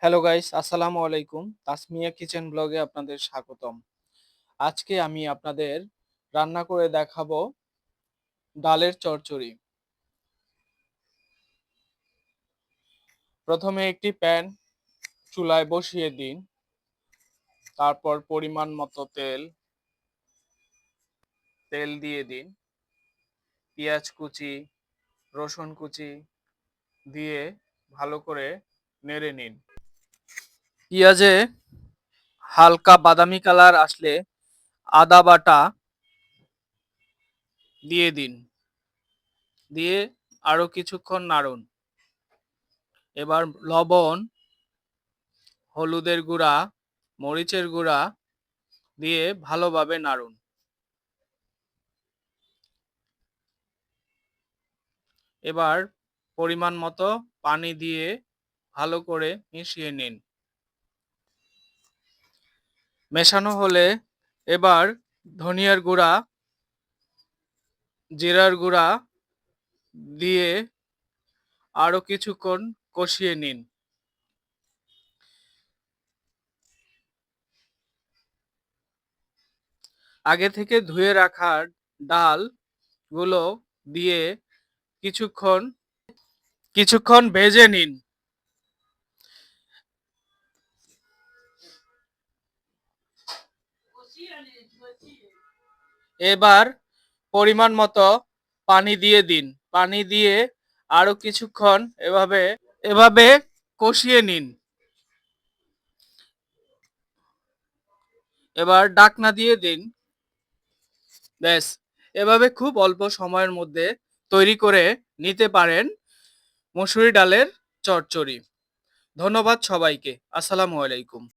Hello guys, আসসালামু আলাইকুম। Tasmia kitchen ব্লগে আপনাদের স্বাগতম। আজকে আমি আপনাদের রান্না করে দেখাবো ডালের চচ্চড়ি। প্রথমে একটি প্যান চুলায় বসিয়ে দিন। তারপর পরিমাণ মতো তেল দিয়ে দিন। পেঁয়াজ কুচি, রসুন কুচি দিয়ে ভালো করে নেড়ে নিন। পেঁয়াজে হালকা বাদামি কালার আসলে আদা বাটা দিয়ে দিন। দিয়ে আরো কিছুক্ষণ নাড়ুন। এবার লবণ, হলুদের গুঁড়া, মরিচের গুঁড়া দিয়ে ভালোভাবে নাড়ুন। এবার পরিমাণ মতো পানি দিয়ে ভালো করে মিশিয়ে নিন। মেশানো হলে এবার ধনিয়ার গুঁড়া, জিরার গুঁড়া দিয়ে আরো কিছুক্ষণ কষিয়ে নিন। আগে থেকে ধুয়ে রাখা ডালগুলো দিয়ে কিছুক্ষণ কিছুক্ষণ ভেজে নিন। এবার পরিমাণ মতো পানি দিয়ে দিন। পানি দিয়ে আরো কিছুক্ষণ এভাবে এভাবে কষিয়ে নিন। এবার ঢাকনা দিয়ে দিন। ব্যাস, এভাবে খুব অল্প সময়ের মধ্যে তৈরি করে নিতে পারেন মসুরি ডালের চচ্চড়ি। ধন্যবাদ সবাইকে। আসসালামু আলাইকুম।